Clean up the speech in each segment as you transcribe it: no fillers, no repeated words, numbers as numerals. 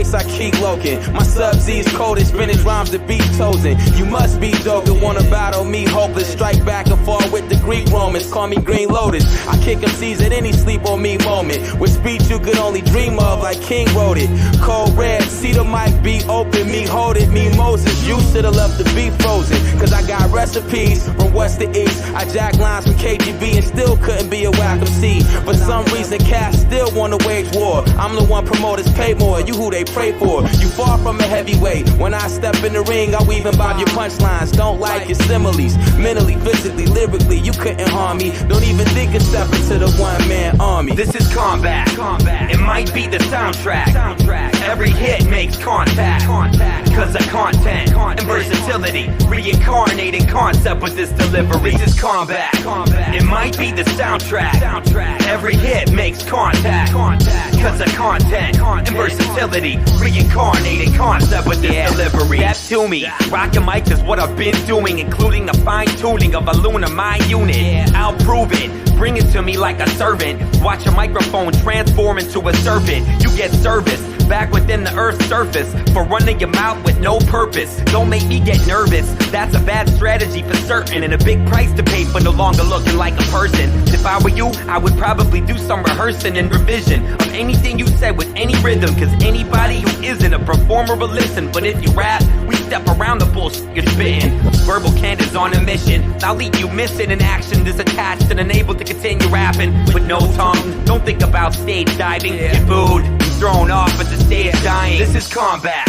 place I keep loking. My sub-Z's cold as spinach rhymes to be chosen. You must be joking, wanna battle me hopeless. Strike back and fall with the Greek Romans. Call me Green Lotus. I kick MCs at any sleep on me moment. With speech you could only dream of, like King wrote it. Cold red, see the mic be open, me hold it, me Moses. You should've left the beef frozen. Cause I got recipes from west to east. I jack lines from KGB and still couldn't be a whack MC. For some reason, cats still wanna wage war. I'm the one promoters pay more, you who they pray for. You far from a heavyweight. When I step in the ring, I weave and bob your punchlines. Don't like your similes. Mentally, physically, lyrically, you couldn't harm me. Don't even think of stepping to the one-man army. This is combat. It might be the soundtrack. Every hit makes contact. Cause of content and versatility. Reincarnating concept with this delivery. This is combat. It might be the soundtrack. Every hit makes contact. Cause of content and versatility. Reincarnating concept with this delivery. Step to me. Rockin' mics is what I've been doing, including the fine-tuning of a lunar mind unit. I'll prove it. Bring it to me like a servant. Watch a microphone transform into a serpent. You get service back within the earth's surface for running your mouth with no purpose. Don't make me get nervous. That's a bad strategy for certain, and a big price to pay for no longer looking like a person. If I were you, I would probably do some rehearsing and revision of anything you said with any rhythm. Cause anybody who isn't a performer will listen. But if you rap, we step around the bullshit you're spitting. Verbal Kent is on a mission. I'll leave you missing in action, disattached and unable to continue rapping with no tongue. Don't think about stage diving. Get booed, thrown off at the stage dying. This is combat.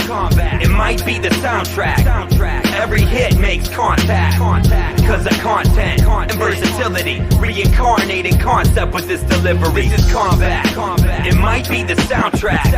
It might be the soundtrack. Every hit makes contact. Cause of content and versatility. Reincarnating concept with this delivery. This is combat. It might be the soundtrack.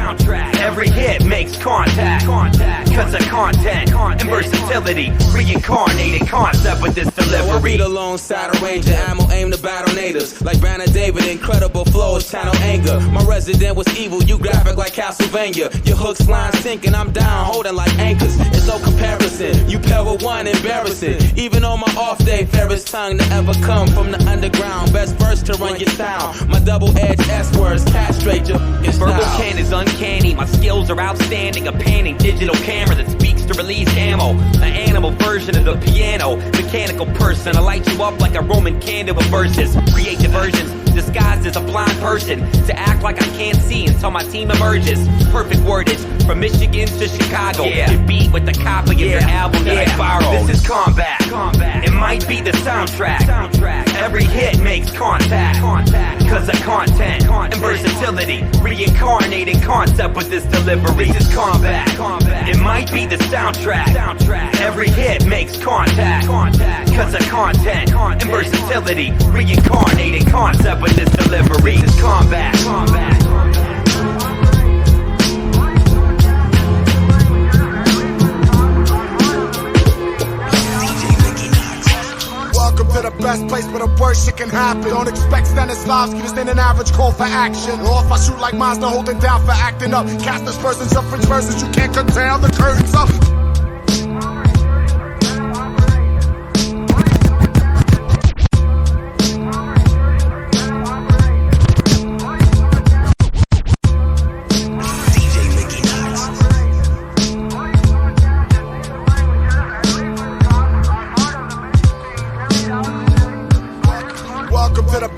Every hit makes contact. Cause of content and versatility. Reincarnating concept with this delivery. I read alongside a ranger, ammo aim to battle natives. Like Banner David, incredible flows, channel anger. My resident was evil, you graphic like Castlevania. Your hooks flying sinking, I'm down holding like anchors. It's no comparison, you pair with one embarrassing. Even on my off day, fairest tongue to ever come from the underground. Best verse to run your sound. My double-edged S-words castrate your Verbal Kent is uncanny, my skills are outstanding. A panning digital camera that speaks to release ammo. An animal version of the piano. Mechanical person, I light you up like a Roman candle with verses. Create diversions disguised as a blind person to act like I can't see until my team emerges. Perfect wordage from Michigan to Chicago. It beat with the copy of your album that I borrowed. This is combat. It might be the soundtrack. Every hit makes contact. Cause of content and versatility. Reincarnating concept with this delivery. This is combat. It might be the soundtrack. Every hit makes contact. Cause of content and versatility. Reincarnating concept with this delivery. This is combat. Welcome to the best place where the worst shit can happen. Don't expect Stanislavski to stand an average call for action. Or if I shoot like Mazda holding down for acting up. Cast dispersants of French verses, you can't curtail the curtains up.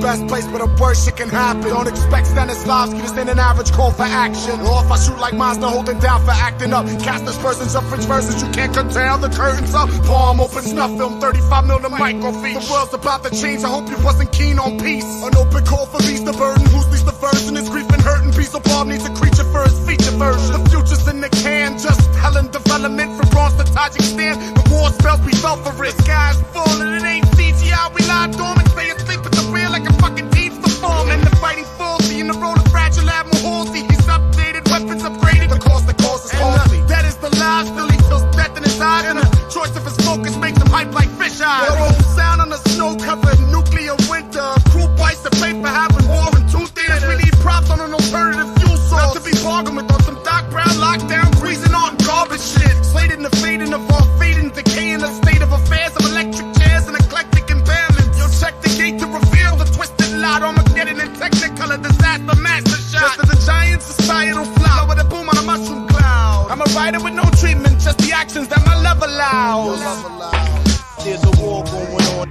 Best place where the worst shit can happen. Don't expect Stanislavski to stand an average call for action. Or if I shoot like Mazda holding down for acting up. Cast dispersants of French verses, you can't curtail the curtains up. Palm open snuff film, 35 mil to microfiche. The world's about to change, I hope you wasn't keen on peace. An open call for Reef the burden, who's least the version is grief and hurt and peace. So Bob needs a creature for his feature version. The future's in the can, just hell in development from bronze to Tajikistan. The war spells we fell for it. Skies falling, it ain't CGI, we lie dormant, stay asleep at the wheel like a fucking team's performing. The fighting Phonte in the role of fragile Admiral Halsey. He's updated, weapons upgraded. The cause is costly. That is the lie. Still he feels death in his eyes. And the choice of his focus makes him hype like fish eyes. Sound on a snow-covered nuclear winter. Crew bites the paper, having war in 2 theaters. We need props on an alternative fuel source. Not to be bargained with on some Doc Brown lockdown, greasing on garbage shit. Slated in the fading of all fading, decaying the state of affairs of electric chairs and eclectic impairments. Yo, check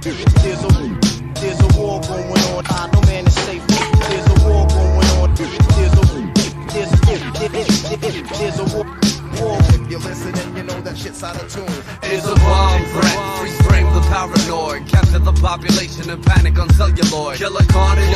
There's a war going on. No man is safe. There's a war going on. There's a war. If you're listening, you know that shit's out of tune. It's a bomb threat, freeze frame the paranoid. Capture the population and panic on celluloid. Killer carnage,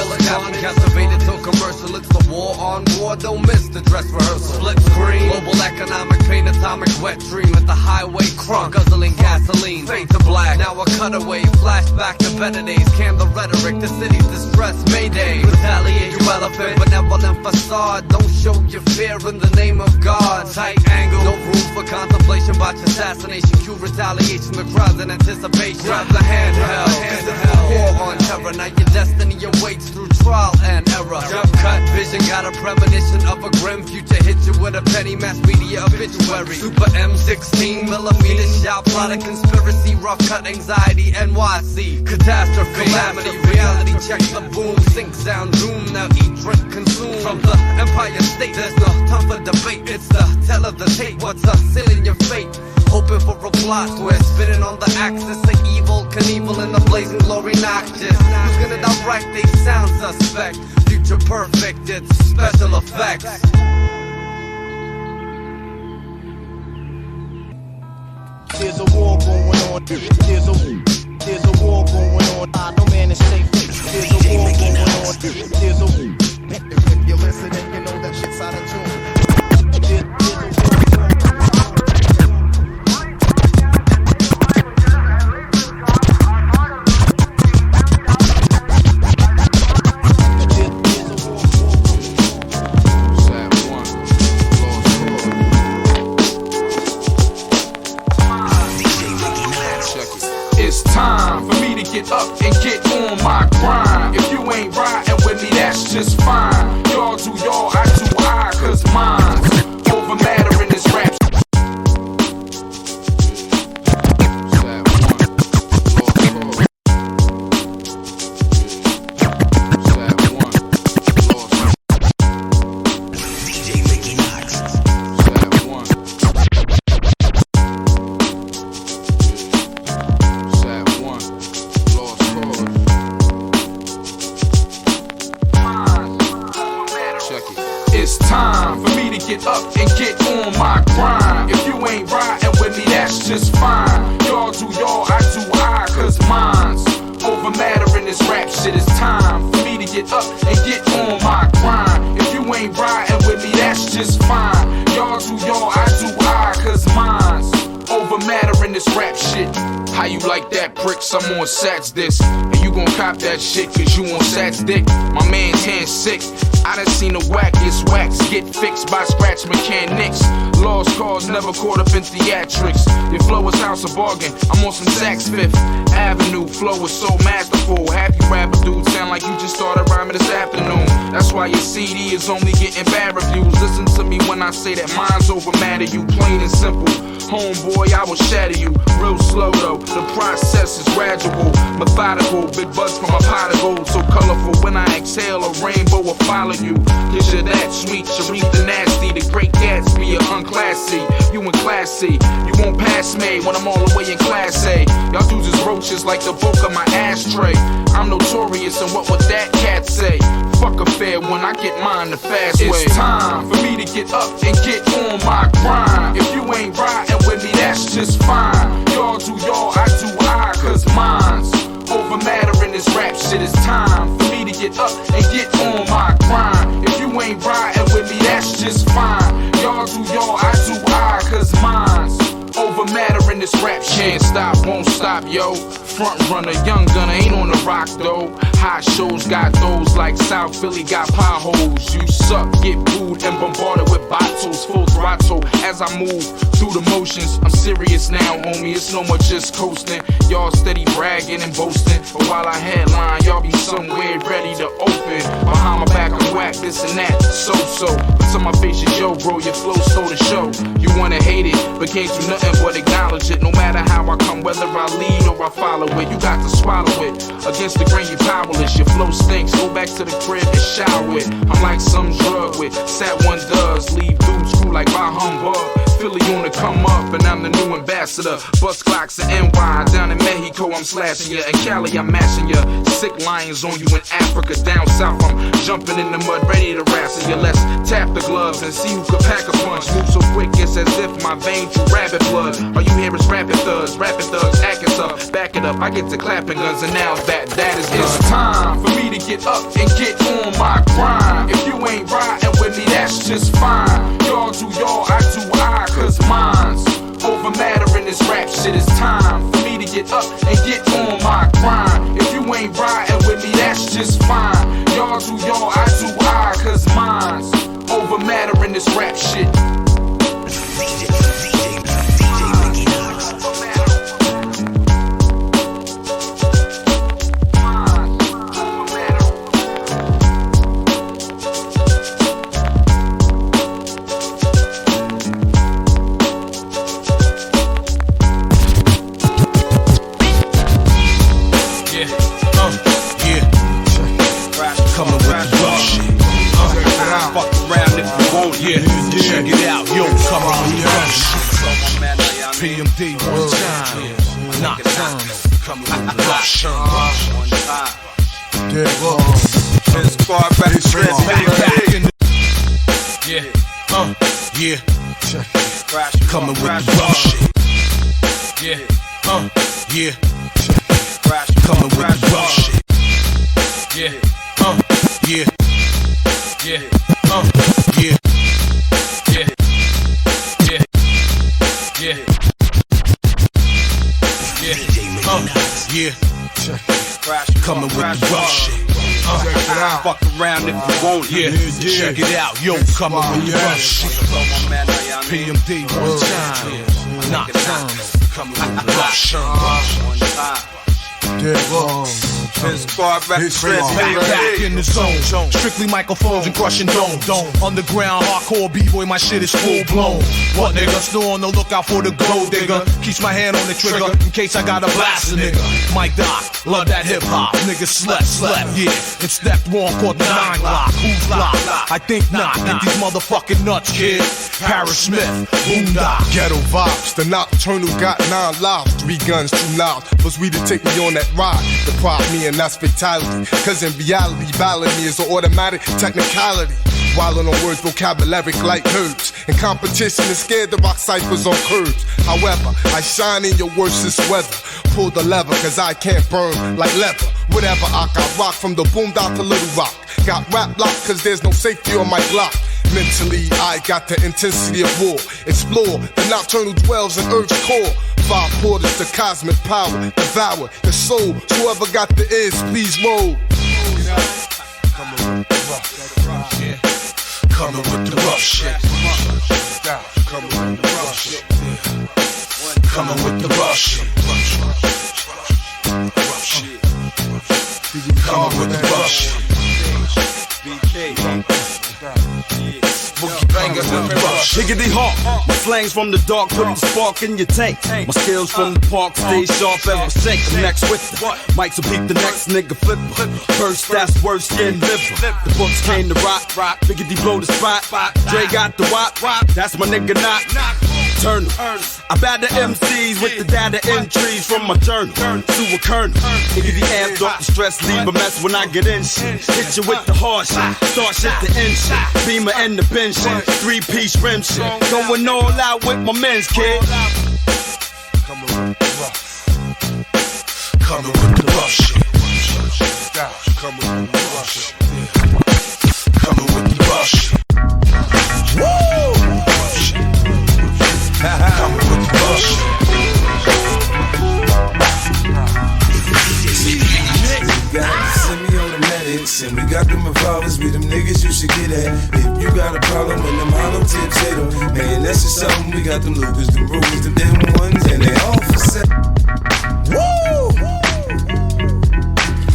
captivated till commercial. It's the war on war, don't miss the dress rehearsal. Split screen, global economic pain, atomic wet dream. At the highway crunk, guzzling gasoline. Fade to black, now a cutaway. Flashback to better days, can the rhetoric. The city's distress, mayday. Retaliate, you elephant, benevolent facade. Don't show your fear in the name of God. Tight angle, no room for contemplation. Botch assassination, cue retaliation. The crowds in anticipation. Grab the handheld, this is a war on terror. Now your destiny awaits through trial and error. Jump cut vision, got a premonition of a grim future. Hit you with a penny mass media obituary. Super M16 millimeter shot, plot a conspiracy. Rough cut anxiety, NYC. Catastrophe, calamity, reality. Check the boom, sync sound, doom. Now eat, drink, consume. From the Empire State, there's no time for debate. It's the tell of the tape, what's a sealing your fate. Hoping for a plot twist, spinning on the axis of evil, Knievel in the blazing glory noxious. Who's gonna direct? They sound suspect. Future perfect, it's special effects. There's a war going on. There's a war going on. No man is safe. There's a war going on. There's a. If you're listening, you know that shit's out of tune. It's time for me to get up and get on my grind. If you ain't riding with me, that's just fine. Y'all do y'all, I do I, cause mine's over matter in this rap. It's time for me to get up and get on my grind. If you ain't riding with me, that's just fine. Y'all do y'all, I do I, cause mine's over matter in this rap shit. It's time for me to get up and get on my grind. If you ain't riding with me, that's just fine. Y'all do y'all, I do I, cause mine's over matter in this rap shit. How you like that, pricks? I'm on Sats this. And you gon' cop that shit cause you on Sats dick. My man's hand sick. I done seen the wackest wax get fixed by scratch mechanics. Lost cause never caught up in theatrics. Your flow is house of bargain. I'm on some Saks Fifth Avenue. Flow is so masterful. Happy rapper dude sound like you just started rhyming this afternoon. That's why your CD is only getting bad reviews. Listen to me when I say that mine's over matter. You plain and simple. Homeboy, I will shatter you. Real slow though. The process is gradual, methodical. Big buzz from a pot of gold, so colorful. When I exhale, a rainbow will follow you. Cause you're that sweet, Sharif the nasty. The great Gatsby, you're unclassy. You in class C, you won't pass me when I'm all the way in class A. Y'all dudes is roaches like the bulk of my ashtray. I'm notorious, and what would that cat say? Fuck a fair one, I get mine the fast way. It's time for me to get up and get on my grind. If you ain't riding with me, that's just fine. Y'all do y'all, I do I, cause mine's over matter in this rap shit. It's time for me to get up and get on my grind. If you ain't riding with me, that's just fine. Y'all do y'all, I do I, cause mine's over matter in this rap shit. Can't stop, won't stop, yo. Front runner, young gunner, ain't on the rock though. High shows got those like South Philly got potholes. You suck, get booed and bombarded with bottles. Full throttle as I move through the motions. I'm serious now, homie, it's no more just coasting. Y'all steady bragging and boasting, but while I headline, y'all be somewhere ready to open. Behind my back, I'm whack, this and that, so. But to my face is yo, bro, your flow stole the show. You wanna hate it, but can't do nothing but acknowledge it. No matter how I come, whether I lead or I follow it, you got to swallow it. Against the grain, you powerless. Your flow stinks. Go back to the crib and shower it. I'm like some drug with Sat one does. Leave dudes screw like my humbug. Philly on the come up, and I'm the new ambassador. Bust clocks in NY, down in Mexico I'm slashing ya. In Cali I'm mashing ya. Sick lions on you in Africa. Down south I'm jumping in the mud, ready to wrestle ya. Let's tap the gloves and see who could pack a punch. Move so quick, it's as if my veins through rabbit blood. All you hear is rapping thugs acting tough. Back it up, I get to clapping guns, and now that is it's time for me to get up and get on my grind. If you ain't riding with me, that's just fine. Y'all do y'all, I do I, cause mine's over matter in this rap shit. It's time for me to get up and get on my grind. If you ain't riding with me, that's just fine. Y'all do y'all, I do I, cause mine's over matter in this rap shit. Check it out, yo, come on, PMD one time, Nocturnal, come on, one time. This squad back in the yeah, coming with the rough shit. Yeah, coming with the rough shit. Yeah, yeah. Coming with the rough shit. Fuck around if you want it. Check it out, yo, coming with the rough shit. PMD one time, Nocturnal, coming with the rough shit. Back in the zone, strictly microphones and crushing dome. Underground hardcore b-boy, my shit is full blown. What nigga? Still on the lookout for the gold digger. Keeps my hand on the trigger in case I gotta blast a nigga. Mike Doc, love that hip hop. Nigga slept, yeah. And stepped one called 9 Lock. Who's lock? I think not. Get these motherfucking nuts, kid. Paris Smith, Boondock. Ghetto vibes, the Nocturnal got 9 lives. 3 guns, 2 loud. Plus we to take me on that ride. Deprive me and that's fatality. Cause in reality, ballad me is an automatic technicality. Wildin' on words, vocabulary like herbs. In competition is scared to rock ciphers on curbs. However, I shine in your worstest weather. Pull the lever cause I can't burn like leather. Whatever, I got rock from the Boondock to Little Rock. Got rap locked cause there's no safety on my block. Mentally, I got the intensity of war. Explore, the Nocturnal dwells in Earth's core. 5 portals to cosmic power. Devour the soul. Whoever got the ears, please roll. Coming with the rough shit. Coming with the rough shit. Coming with the rough shit. Coming with the rough shit. Coming with the rough shit. Higgity hawk, my slangs from the dark, put the spark in your tank. My skills from the park stay sharp as my sink. I'm next with them. Mics will beat the next nigga flipper. First, that's worse than liver. The books came to rock. Biggity blow the spot. Dre got the wop. That's my nigga Nocturnal. I bat the MCs with the data entries from my journal. To a kernel. Higgity amped off the stress, leave a mess when I get in shit. Hit you with the hard shit. Start shit to end shit. Beamer and the bench shit. 3-piece rim shit. Going all out with my men's kid. Coming with the rough. Coming with the rough shit. Coming with the rough shit. Coming with the rough shit. Woo! Coming with the rough shit. Semi-automatics, and we got them revolvers. We them niggas you should get at. If you got a problem with them hollow tips, hit them. Man, that's just something. We got them Lucas, them Rules, them them ones, and they all for set. Woo!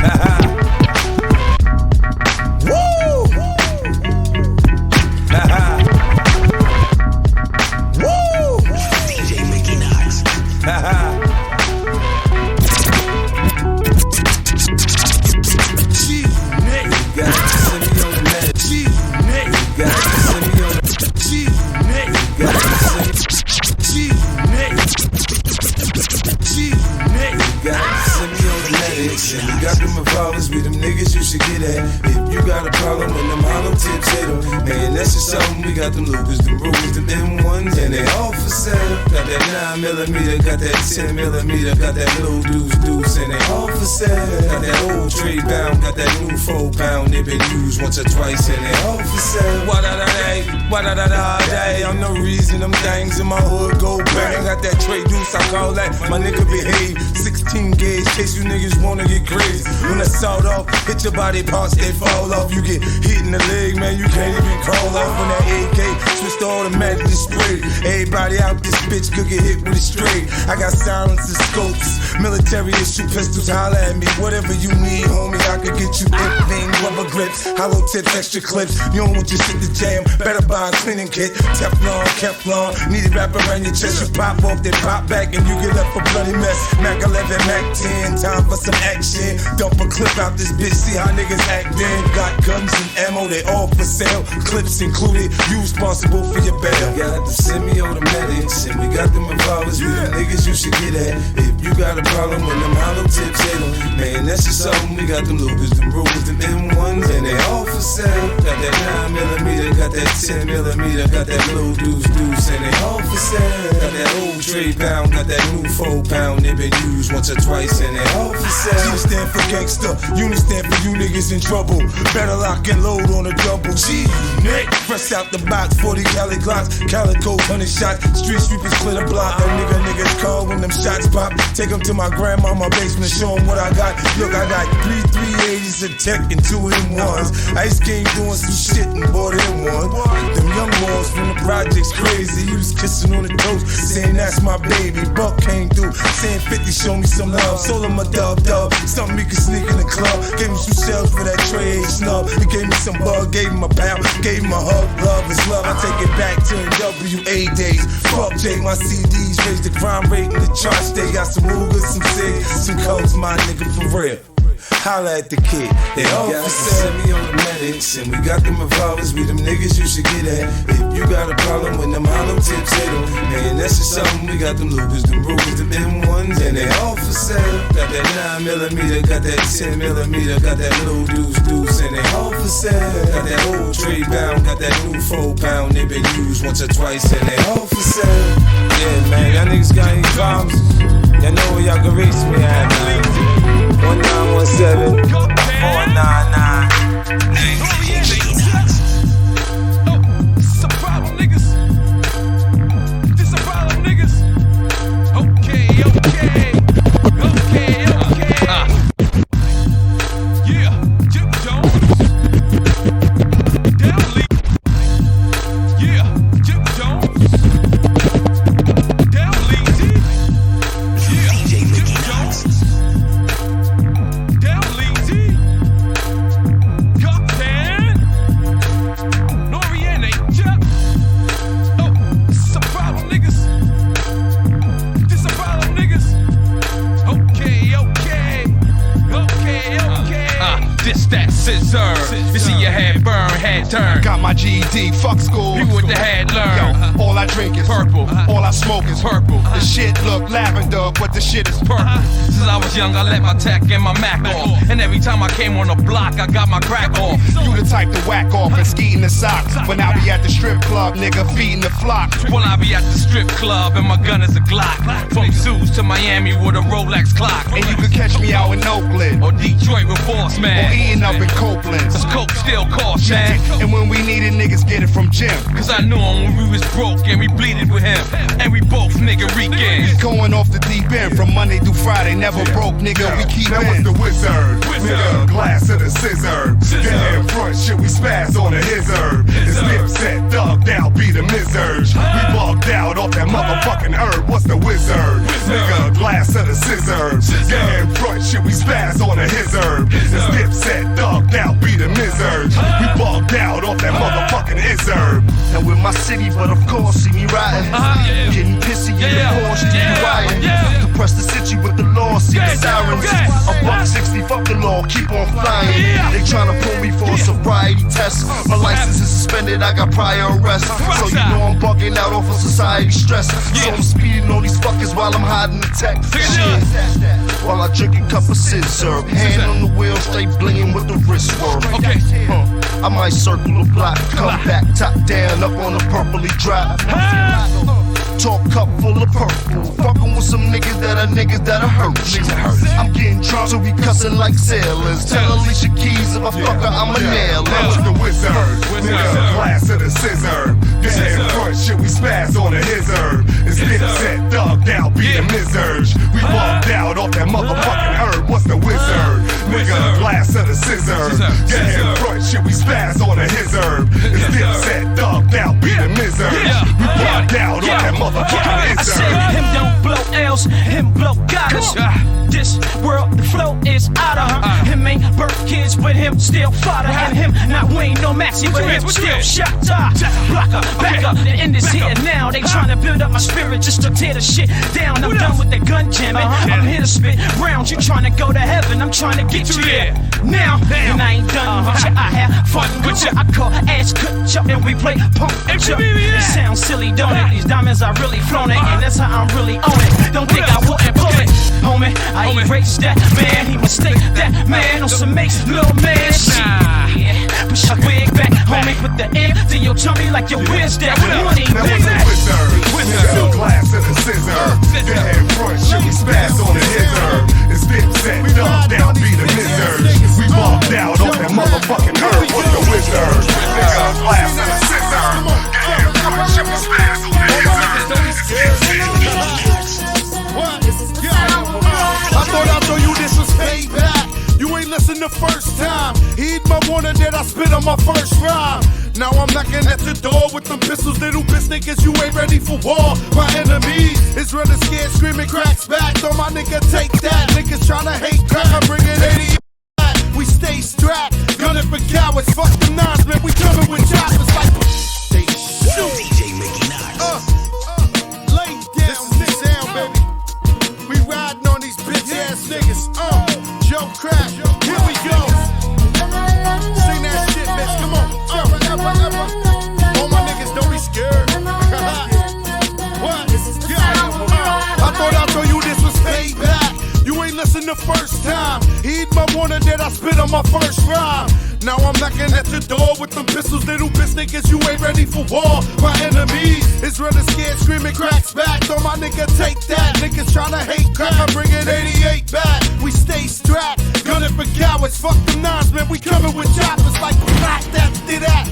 Ha-ha. Woo! Ha-ha. Woo! DJ Mickey Knox. Ha-ha. And we got them revolvers, we them niggas you should get at. If you got a problem when them hollow tips hit them, man, that's just something. We got them loopers, them rules, them M1s, and they all for sale. Got that 9mm, got that 10mm, got that little deuce, and they all for sale. Got that old trade bound, got that new 4-pound, they been used once or twice, and they all for sale. What-da-da-day, what-da-da-da-day, I'm the reason them things in my hood go bang. Got that trade deuce, I call that my nigga behave. 16 gauge, case you niggas wanna get crazy. When I sawed off, hit your body parts, they fall off. You get hit in the leg, man, you can't even crawl off. When that AK switched to automatic display, everybody out this bitch could get hit with a straight. I got silencers, scopes, military issue pistols, holla at me. Whatever you need, homie, I could get you anything. Rubber grips, hollow tips, extra clips. You don't want your shit to jam, better buy a cleaning kit. Teflon, Keflon, need it wrapped around your chest. You pop off, then pop back, and you get left a bloody mess. Mac 11, Mac 10, time for some action. Dump a clip out this bitch, see how niggas actin'. Got guns and ammo, they all for sale. Clips included, you responsible for your bail. We got the semi-automatics, and we got them revolvers. We the niggas you should get at. If you got a problem when them hollow tips hit them, man, that's just something. We got them loopers, them rules, them M1s, and they all for sale. Got that 9mm, got that 10mm, got that little deuce, and they all for sale. Got that old trade pound, got that new 4-pound, they been used once or twice, and they all for sale. G stand for gangster, unit stand for you niggas in trouble. Better lock and load on a double G. Nick, fresh out the box, 40 Cali Glocks, Calico, 100 shots. Street sweepers clear the block. That niggas call when them shots pop. Take them to my grandmama basement, show them what I got. Look, I got 3 380s, a tech, and 2 M1s. Ice King doing some shit and bought him one. Them young boys from the projects crazy. He was kissing on the toast, saying that's my baby. Buck came through, saying 50, show me some love. Sold him a dub, something he could sneak in the club. Gave him some shells for that trade snub. He gave me some bug, gave him a pound, gave him a hug. Love is love, I take it back to NWA days. Fuck Jay, my CDs raised the crime rate in the charts. They got some Rugers, some Sig, some codes, my nigga, for real. Holla at the kid, they all for sale. Semi-automatics, and we got them revolvers. We them niggas you should get at. If you got a problem when them hollow tips hit them, man, that's just something. We got them loopers, them rules, them M1s, and they all for sale. Got that 9mm, got that 10mm, got that little deuce, and they all for sale. Got that old trade bound, got that new 4-pound, they been used once or twice, and they all for sale. Yeah, man, y'all niggas got any problems? Y'all know where y'all can reach me at, man. 1917 499. This a problem, niggas. This a problem, niggas. Okay. Yeah, Jim Jones. Down lead. Yeah, Jim Jones. Down lead. Yeah, Jim Jones. Down lead. Captain. Nore and Asia. Oh, this is a problem, niggas. This a problem, niggas. Okay. This that scissor. You see your head burn, head turn. Got my GED, fuck school. You with the head learn. Yo, all I drink is Purple. All I smoke is Purple. The shit look lavender, but the shit is Purple. Since I was young, I let my tech and my Mac off. And every time I came on the block, I got my crack off. You the type to whack off and ski in the socks. When I be at the strip club, nigga, feeding the flock. When I be at the strip club and my gun is a Glock. From Zeus to Miami with a Rolex clock. And you can catch me out in Oakland or Detroit with Boss Man. Or eating up in Copeland. Cause coke still costs, man. And when we needed niggas, get it from Jim. Cause I knew him when we was broke and we bleeded with him. And we both nigga Ricans. Going off the deep end from Monday through Friday. Never broke, nigga, we keep that in. That was the wizard. Nigga, glass of the scissor. Get in front, shit, we spaz on the hizzard. It's Dipset, thugged out, be the misurge. We bugged out off that motherfucking herb. What's the wizard? Nigga, glass of the scissor. Get in front, shit, we spaz on the hizzard. It's Dipset, thugged out, be the misurge. We bugged out off that motherfucking izzard. Now with my city, but of course, see me riding. Getting pissy in the Porsche, riding. To press the city with the law, see the sirens. A $160, fuck the law, keep on flying. They tryna pull me for a sobriety test. My license is suspended, I got prior arrest. So you know I'm bugging out off of society stress. So I'm speeding on these fuckers while I'm hiding the tech. Shit. While I drink a cup of sizzurp. Hand on the wheel, stay blingin' with the wrist work. Okay. I might circle the block, come back, top down, up on a purpley drop. Talk cup full of purple. Fuckin' with some niggas that are hurt you. I'm getting drunk, so we cussin' like sailors. Tell Alicia Keys if I fuck her, I'ma nail her. With the wizard, nigga, blast of the scissor. Get in front, shit, we spaz on the hizzer. It's Dipset, Thug, now be the Mizzurge. We bugged out off that motherfucking herb. What's the wizard? Nigga, blast of the scissor. Get in front, shit, we spaz on the hizzer. It's Dipset, Thug, now be the Mizzurge. We bugged out off that motherfucking I hizzer. said him don't blow L's, him blow goddess. This world, the flow is out of her. Him ain't birth kids, but him still fodder. And him not Wayne, no Maxie, but him still shot. Blocker, back up, the end is here now. They tryna build up my spirit just to tear the shit down. I'm done with the gun jamming. I'm here to spit rounds. You tryna go to heaven, I'm tryna get you there. Now, and I ain't done with you. I have fun with you. I call ass cut you, and we play punk with you. It sounds silly, don't it? These diamonds are really flown it, and that's how I'm really on it. Don't think I wouldn't pull it, homie. I erase that man, he mistake that man on some mace, little man shit. Push your wig back, homie, put the air to your tummy like your where's that money, nigga. Wizard, glass of the scissor. Get in front, shit, we spaz on the hizzer. It's Dipset, Thug, now be the Mizzurge. We bugged out off that motherfucking herb. What's the wizard? Nigga, glass of the scissor. Get in front, shit, we spaz on the hizzer. I thought I'd show you this was payback. You ain't listen the first time. Heed my warning that I spit on my first rhyme. Now I'm knocking at the door with them pistols, little bitch niggas, you ain't ready for war. My enemies is running scared, screaming cracks back. So my nigga take that. Niggas tryna hate crack, I'm bringing 80 back. We stay strapped, gunning for cowards. Fuck the nines, man, we coming with choppers like they shoot. DJ Mickey Knox. Lay down this sound, baby. We riding on these bitch ass niggas. Joe Crack, here we go. Sing that shit, bitch, come on. All my niggas, don't be scared. What? I thought I'd show you this was payback. You ain't listen the first time. Heed my warning that I spit on my first rhyme. Now I'm knocking at the door with them pistols, little bitch niggas, you ain't ready for war. My enemies is running scared, screaming cracks back. So my nigga take that. Niggas tryna hate crack, I'm bringing 88 back. We stay strapped, gunning for cowards. Fuck the nines, man, we coming with choppers like black that, did that.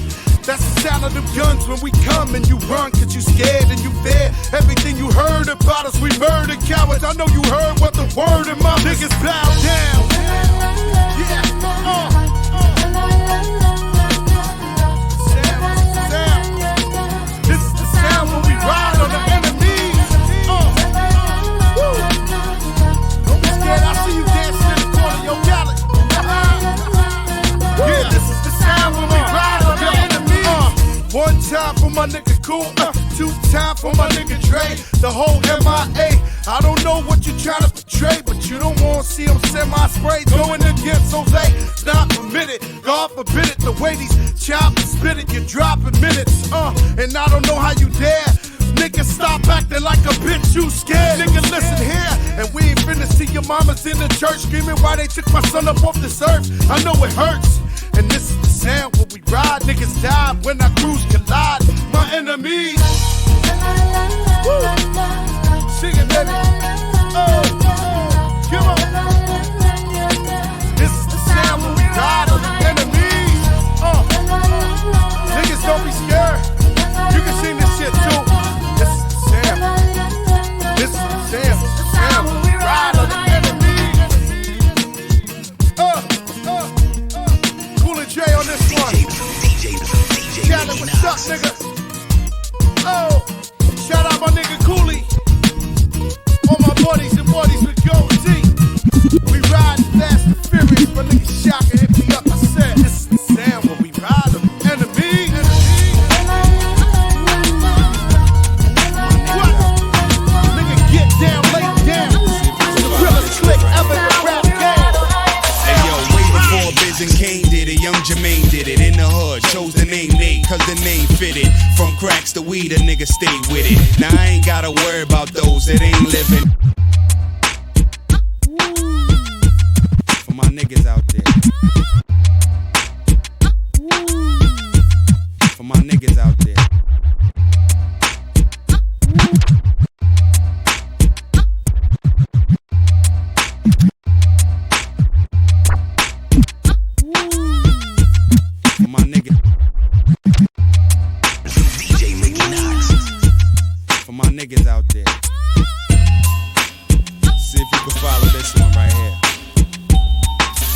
That's the sound of them guns when we come and you run, cause you scared and you fear. Everything you heard about us, we murder cowards. I know you heard what the word of my niggas bow down. Yeah, This is the sound when we ride on the enemies. Don't be scared, I see you dancing in the corner of your gallery. Yeah, this is the sound when we ride on the enemies. One time for my nigga Cool, 2 times for my nigga Dre. The whole MIA. I don't know what you tryna portray, but you don't wanna see them semi-spray going against Jose. It's not permitted, God forbid it. The way these choppers spit it, you're dropping minutes. And I don't know how you dare. Nigga, stop acting like a bitch, you scared. Nigga, listen here, and we ain't finished till your mama's in the church screaming why they took my son up off this earth. I know it hurts, and this is the sound when we ride. Niggas die when our crews collide. My enemies. Woo. Sing it, baby. Come on. This is the sound when we ride on the enemies. Niggas, don't be scared. You can sing this shit too. This is the sound. This is the sound when we ride on the enemies. Cool Dre on this one. DJ, what's up, nigga? Shout out my nigga Cooley. All my buddies and buddies with Gold T. We ride fast and furious, but niggas shock and hit me up. I said, this is the sound when we ride them. Enemy. What? Nigga, get down, lay down. The realest click ever in the rap game. Hey yo, way before Biz and Kane did it, young Jermaine did it. In the hood, chose the name Nate, cause the name fitted. From cracks to weed, a nigga stay with it. Now I ain't gotta worry about those that ain't living. my niggas out there. For my niggas out there. For my niggas. DJ Mickey Knox. For my niggas out there. See if you can follow this one right here.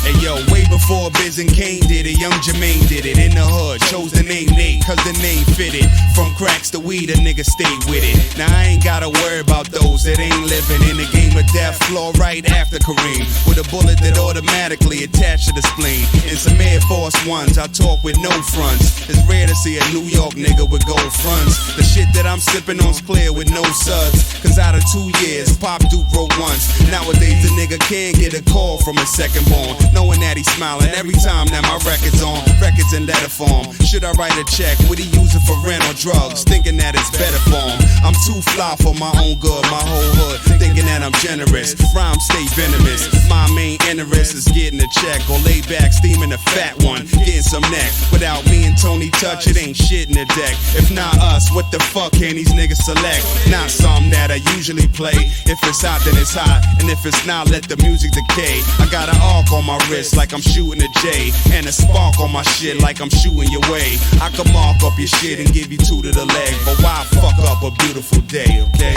Hey yo, way before Biz and Kane did it, young Jermaine did it. In the hood, chose the name Nate, cause the name fitted. From cracks to weed, a nigga stayed with it. Now I ain't gotta worry about those that ain't living in the game of death. Floor right after Kareem, with a bullet that automatically attached to the spleen. In some Air Force Ones, I talk with no fronts. It's rare to see a New York nigga with gold fronts. The shit that I'm sipping on's clear with no suds. Cause out of 2 years, Pop Duke wrote once. Nowadays the nigga can't get a call from his second born, knowing that he's smiling every time that my record's on. Records in letter form. Should I write a check? Would he use it for rent or drugs? Thinking that it's better for him. I'm too fly for my own good, my whole hood thinking that I'm generous. Rhymes stay venomous. My main interest is getting a check or lay back steaming a fat one, getting some neck. Without me and Tony Touch, it ain't shit in the deck. If not us, what the fuck can these niggas select? Not some that I usually play. If it's hot, then it's hot, and if it's not, let the music decay. I got an arc on my wrist like I'm shooting a J, and a spark on my shit like I'm shooting your way. I can mark up your shit and give you 2 to the leg, but why fuck up a beautiful day, okay?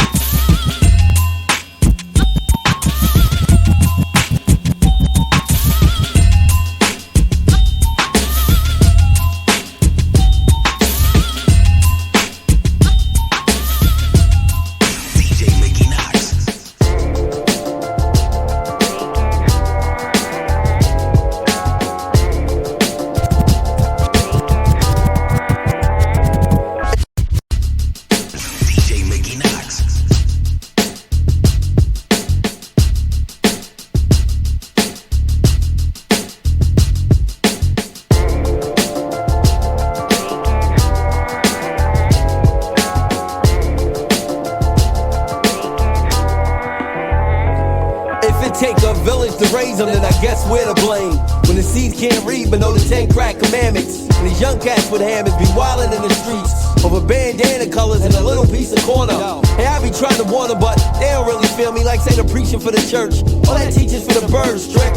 Then I guess we're to blame. When the seeds can't read but know the 10 crack commandments, and these young cats with hammers be wildin' in the streets over bandana colors and a little piece of corner. Hey, I be trying to warn them, but they don't really feel me like say the preaching for the church. All that teaching's for the birds, trick.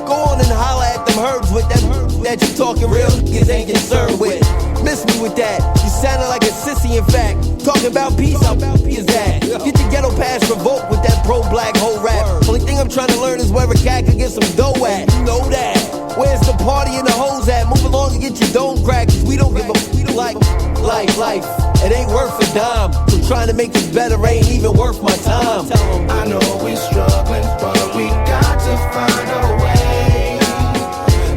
Go on and holler at them herbs with that you talking real niggas ain't concerned with. Miss me with that. You sounded like a sissy, in fact. Talking about peace, how about is that? Get the ghetto pass revoked with that pro-black whole rap. Only thing I'm trying to learn is where a cat could get some dough at. You know that. Where's the party and the hoes at? Move along and get your dome cracked, cause we don't give a like life. It ain't worth a dime. So trying to make this better ain't even worth my time. I know we struggling, but we got to find a way.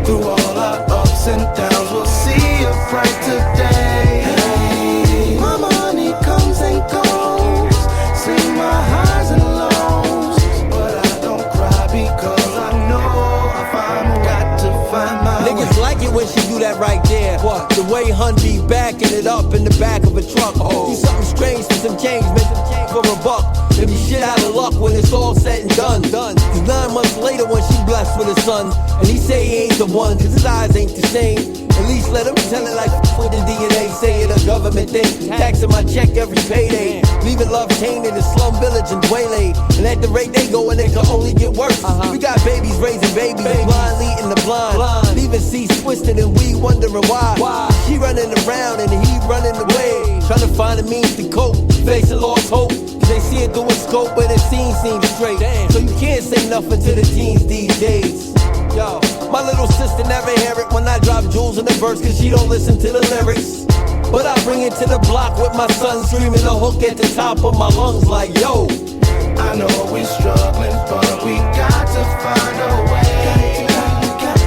Through all our ups and downs, we'll see a bright today. Hey, my money comes and goes, see my highs and lows, but I don't cry because I know if I'm got to find my niggas way. like it when she do that right there. What? The way Hun be backing it up in the back of a truck. Do something strange for some change, make some change for a buck. It be shit out of luck when it's all said and done. Cause 9 months later when she blessed with a son, and he say he ain't the one, cause his eyes ain't the same. At least let him tell it like with the DNA, say it a government thing. Taxing my check every payday, leaving love tainted in slum village and Dwayne. And at the rate they go, and it can only get worse. We got babies raising babies, blind leading the blind, leaving seats twisted and we wondering why. She running around and he running away, trying to find a means to cope, facing lost hope. They see it through a scope, but it seems straight. So you can't say nothing to the teens these days. Yo, my little sister never hear it when I drop jewels in the verse, cause she don't listen to the lyrics. But I bring it to the block with my son screaming a hook at the top of my lungs like, yo. I know we struggling, but we got to find a way.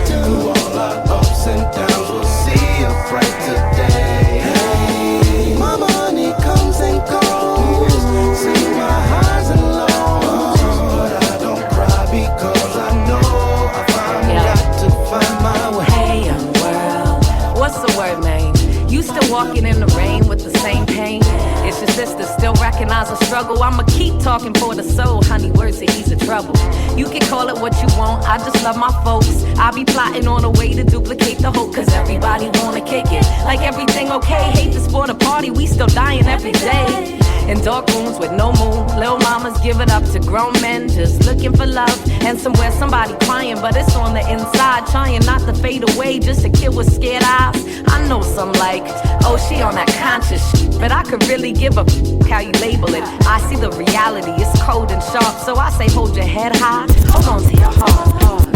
Through all our ups and downs, we'll see a bright today. Hey, my money comes and goes, see my highs and lows, but I don't cry because I know I've got to find my way. Hey, young world, what's the word, man? You still walking in the rain with the same pain? Is your sister still recognize realize I struggle. I'ma keep talking for the soul, honey, words are easy trouble. You can call it what you want, I just love my folks. I be plotting on a way to duplicate the hope, cause everybody wanna kick it. Like everything okay, hate to sport a party, we still dying every day. In dark rooms with no moon, little mamas give it up to grown men just looking for love. And somewhere somebody crying, but it's on the inside, trying not to fade away, just a kid with scared eyes. I know some like, oh, she on that conscious shit, but I could really give a how you label it. I see the reality, it's cold and sharp, so I say hold your head high, hold on to your heart.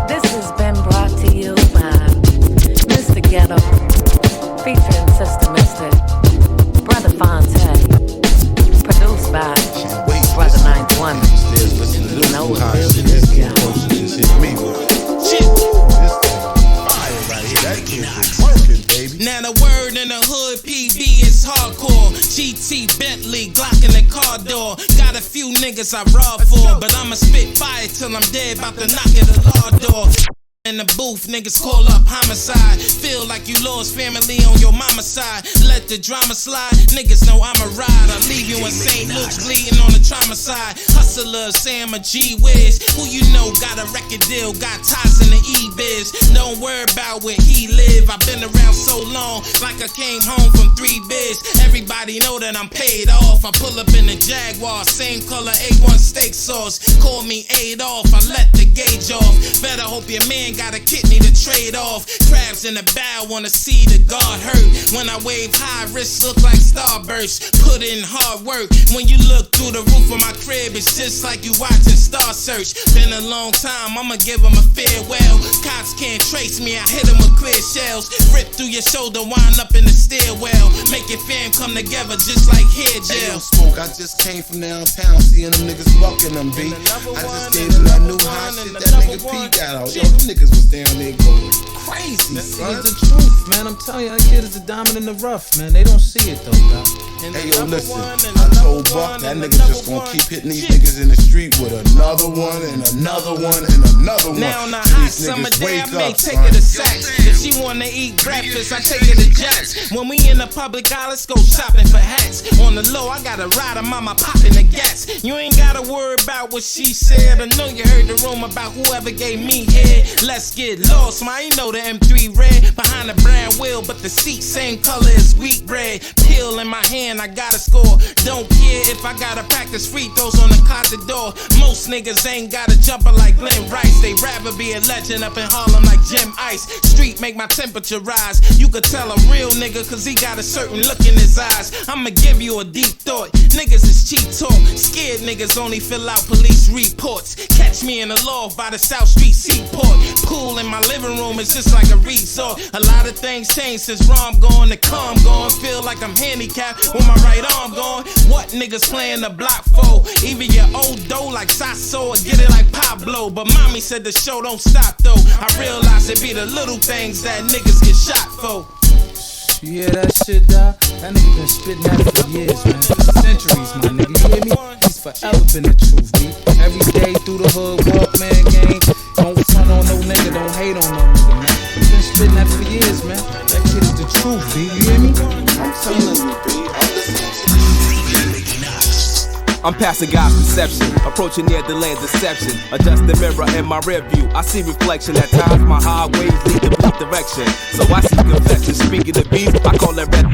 This has been brought to you by Mr. Ghetto, featuring Sister Mr. Brother Phonte, produced by Brother 91. You know what it is, yeah. Now the word in the hood, PB is hardcore. GT, Bentley, Glock in the car door. Got a few niggas I rob for, but I'ma spit fire till I'm dead, about to knock at the law door. In the booth, niggas call up homicide. Feel like you lost family on your mama's side. Let the drama slide, niggas know I'm a ride. I leave you in St. Luke's bleeding on the trauma side. Hustler, say I'm a G-Wiz. Who you know got a record deal, got ties in the E-biz. Don't worry about where he live. I've been around so long, like I came home from 3 biz. Everybody know that I'm paid off. I pull up in the Jaguar, same color A1 steak sauce. Call me Adolf, I let the gauge off. Better hope your man got a kidney to trade off. Crabs in the bow, wanna see the guard hurt. When I wave high, wrists look like starbursts. Put in hard work. When you look through the roof of my crib, it's just like you watching Star Search. Been a long time, I'ma give them a farewell. Cops can't trace me, I hit them with clear shells. Rip through your shoulder, wind up in the stairwell. Make your fam come together just like hair gel. Hey, yo, Smoke, I just came from downtown, seeing them niggas bucking them, B. I just gave them that new hot shit that nigga P got out. Yo, them niggas was down there going crazy, son. It's the truth, man. I'm telling you, that kid is a diamond in the rough, man. They don't see it, though, dog. Hey, yo, listen. I told Buck that nigga just gonna keep hitting these niggas in the street with another one and another one and another one. Now on a hot summer day, I may take her to Saks. If she wanna eat breakfast, I take her to Jack's. When we in the public eye, let's go shopping for hats. On the low, I got a rider, mama popping the gas. You ain't gotta worry about what she said. I know you heard the rumor about whoever gave me head. Let's get lost, man. You know the M3 red behind the brown wheel, but the seat same color as wheat bread. Pill in my hand, I gotta score. Don't care if I gotta practice free throws on the closet door. Most niggas ain't got a jumper like Glenn Rice. They rather be a legend up in Harlem like Jim Ice. Street make my temperature rise. You could tell a real nigga cause he got a certain look in his eyes. I'ma give you a deep thought. Niggas is cheap talk. Scared niggas only fill out police reports. Catch me in the loft by the South Street Seaport. Pool in my living room is just like a resort. A lot of things changed since Rom gone to calm gone. Feel like I'm handicapped with my right arm gone. What niggas playing the block for? Even your old dough like Sasso or get it like Pablo. But mommy said the show don't stop though. I realize it be the little things that niggas get shot for. You hear that shit, dawg? That nigga been spitting that for years, man. Centuries, my nigga. You hear me? He's forever been the truth, B. Every day through the hood, walk, man, gang. Don't front on no nigga, don't hate on no nigga, man. He's been spitting that for years, man. That kid is the truth, B. You hear me? I'm telling you, B. I'm listening to you. I'm passing God's perception, approaching near the land deception. Adjust the mirror in my rear view. I see reflection at times. My highways lead the bleak direction. So I see confession. Speaking the beef, I call it red.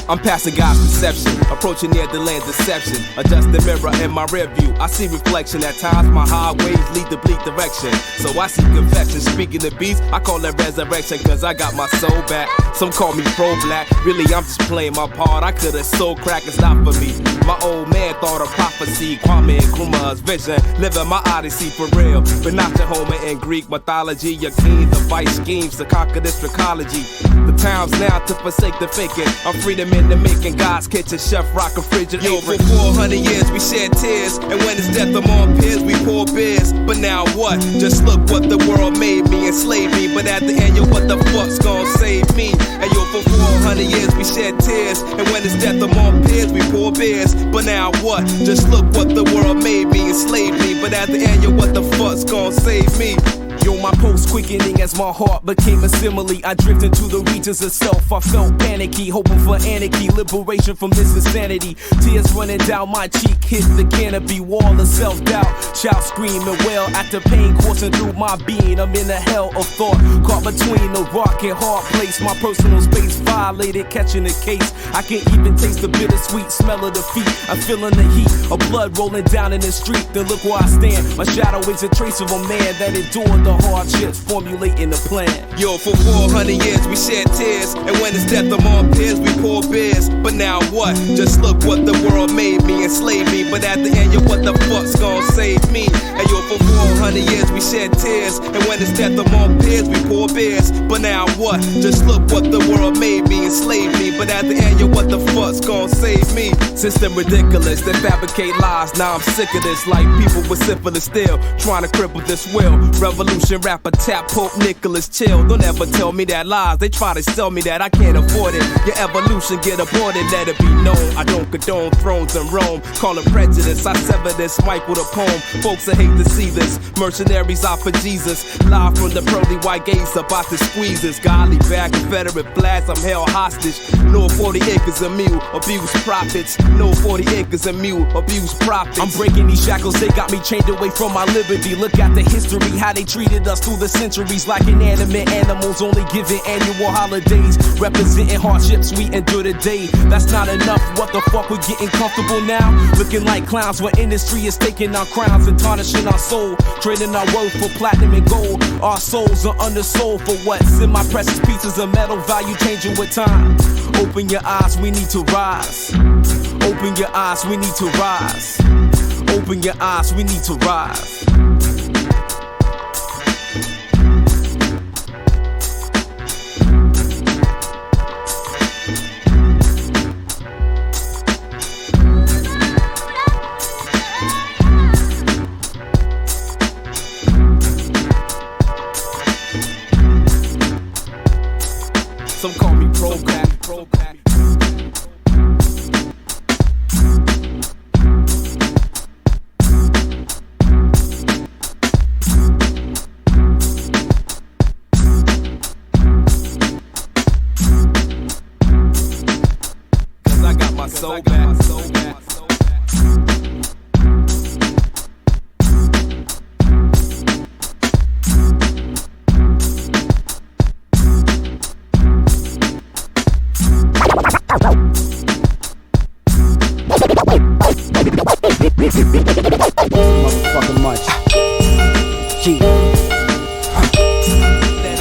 I'm passing God's perception, approaching near the land deception. Adjust the mirror in my rear view. I see reflection at times. My highways lead the bleak direction. So I see confession. Speaking the beast, I call it resurrection. Cause I got my soul back. Some call me pro-black. Really, I'm just playing my part. I could've sold crack, it's not for me. My old man thought of prophecy. Kwame Nkrumah's vision. Living my odyssey for real. But not your Homer in Greek mythology. Your king to fight schemes to conquer this trichology. The time's now to forsake the faking. I'm freedom in the to making God's kitchen, chef rockin' frigid. Yo, for 400 years we shed tears, and when it's death among peers, we pour beers. But now what? Just look what the world made me, enslaved me. But at the end, yo, what the fuck's gonna save me? And yo, for 400 years we shed tears, and when it's death among peers, we pour beers. But now what? Just look what the world made me, enslaved me. But at the end, yo, what the fuck's gonna save me? Yo, my pulse quickening as my heart became a simile. I drift into the regions of self. I felt panicky, hoping for anarchy, liberation from this insanity. Tears running down my cheek, hit the canopy, wall of self-doubt. Shout, scream, and wail at the pain coursing through my being. I'm in a hell of thought, caught between a rock and hard place. My personal space violated, catching a case. I can't even taste the bittersweet smell of the feet. I'm feeling the heat of blood rolling down in the street. Then look where I stand. My shadow is a trace of a man that endured the hardships, formulating a plan. Yo, for 400 years we shed tears, and when it's death among peers, we pour beers. But now what? Just look what the world made me, enslaved me. But at the end, yo, what the fuck's gonna save me? And yo, for 400 years we shed tears, and when it's death among peers, we pour beers. But now what? Just look what the world made me, enslaved me. But at the end, yo, what the fuck's gonna save me? System ridiculous, they fabricate lies. Now I'm sick of this, like people with syphilis still trying to cripple this will. Revolution rapper tap Pope Nicholas chill. Don't ever tell me that lies. They try to sell me that I can't afford it. Your evolution get aborted, let it be known. I don't condone thrones in Rome. Call it prejudice. I sever this mic with a poem. Folks that hate to see this. Mercenaries out for Jesus. Live from the pearly white gates about to squeeze this. Godly bad Confederate flags. I'm held hostage. No 40 acres of mule. Abuse profits. No 40 acres of mule. Abuse profits. I'm breaking these shackles. They got me chained away from my liberty. Look at the history. How they treated us through the centuries like inanimate animals, only given annual holidays, representing hardships we endure today. That's not enough. What the fuck, we're getting comfortable now, looking like clowns when industry is taking our crowns and tarnishing our soul, trading our worth for platinum and gold. Our souls are undersold for what? Semi-precious pieces of metal, value changing with time. Open your eyes, we need to rise. Open your eyes, we need to rise. Open your eyes, we need to rise. Some call me program. Cause I got my soul back. Motherfucking much. G.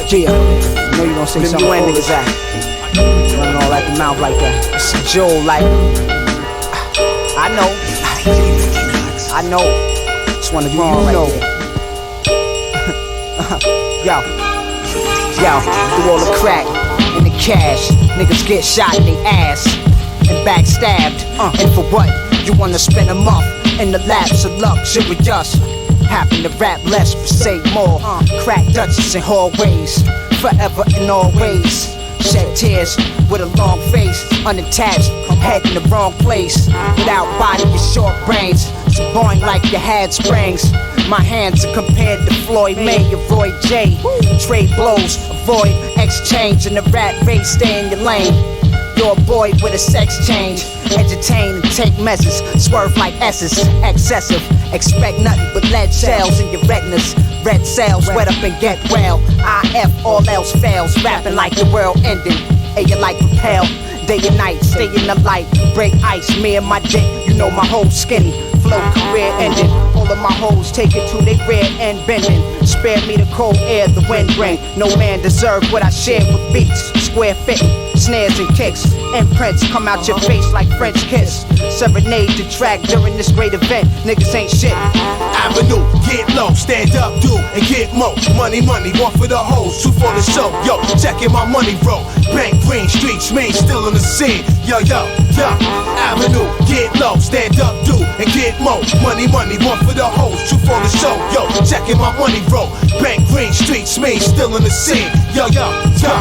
G. You know you gonna say something cool as that. Running all at the mouth like that. It's a jewel like. I know. Just wanna be wrong like that. Yo, through all the crack and the cash, niggas get shot in the ass and backstabbed. And for what? You wanna spend a month in the laps of luxurious. Happen to rap less but say more. Crack Dutchess in hallways, forever and always. Shed tears with a long face, unattached, head in the wrong place. Without body with short brains, so boring like you had springs. My hands are compared to Floyd May, avoid J. Trade blows, avoid exchange. In the rat race, stay in your lane. You're a boy with a sex change. Entertain and take measures. Swerve like S's, excessive. Expect nothing but lead cells in your retinas. Red cells, wet up and get well. IF, all else fails. Rapping like the world ending. And you like propel. Day and night, stay in the light. Break ice, me and my dick. You know my whole skinny. Flow career ending. All of my hoes take it to their rear end bending. Spare me the cold air the wind bring. No man deserved what I shared with beats. Square fitting. snares and kicks. Imprints come out your face like French kiss. Serenade the track during this great event. Niggas ain't shit. Avenue, get low, stand up, do, and get more. Money, money, one for the hoes, two for the show. Yo, checking my money roll. Bank Green Streets, main still on the scene. Yo, yo, yo. Avenue, get low, stand up, do, and get more. Money, money, one for the hoes, two for the show. Yo, checking my money roll. Bank Green Streets, main still on the scene. Yo, yo, yo.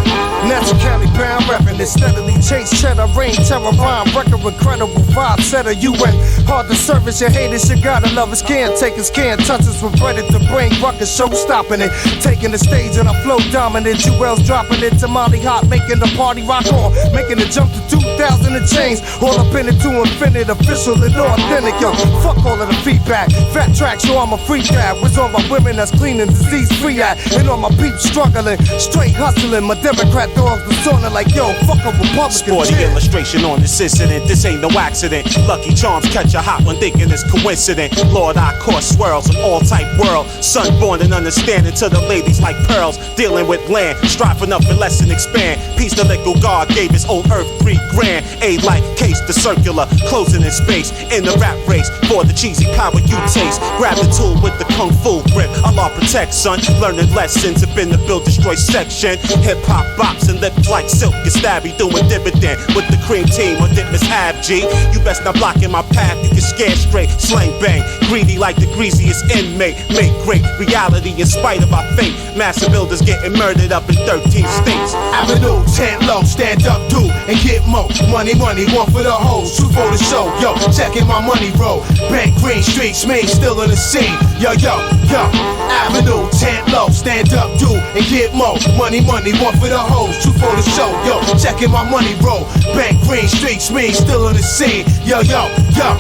Natural Cali bound reppin', it steadily chase cheddar, rain, terror, rhyme, record, incredible vibe, setter, you ain't hard to service, your haters, you gotta love us, can't take us, can't touch us, we're ready to bring ruckus, show stopping it, taking the stage and I flow dominant, Jewels dropping it, Tamale hot, making the party rock on, making the jump to 2,000 and change, all up in it to infinite, official and authentic, yo, fuck all of the feedback, fat tracks, yo, I'm a free cat, with all my women that's clean and disease free at, and all my peeps struggling, straight hustling, my Democrat dogs was sounding like, yo, fuck a Republican. Sporty illustration on this incident, this ain't no accident. Lucky Charms catch a hot one thinking it's coincident. Lord, I caught swirls of all type world. Son born and understanding to the ladies like pearls. Dealing with land, striving up and less and expand. Peace the legal God gave his old earth $3,000. A like case, the circular, closing in space. In the rap race, for the cheesy power you taste. Grab the tool with the kung fu grip. Allah protect, son. Learning lessons up in the build destroy section. Hip hop bops and lips like silk and stabby doing dividend with the cream team or dip mishap G. You best not block in my path, you can scare straight, slang bang, greedy like the greasiest inmate. Make great reality in spite of our fate. Massive builders getting murdered up in 13 states. Avenue, tent low, stand up, do, and get more. Money, money, one for the hoes, two for the show. Yo, checking my money roll. Bank Green Streets, main still in the scene. Yo, yo, yo. Avenue, tent low, stand up, do, and get more. Money, money, one for the hoes, two for the show. Yo, checking my money roll. Bank Green Streets, me still on the scene. Yo, yo, yo.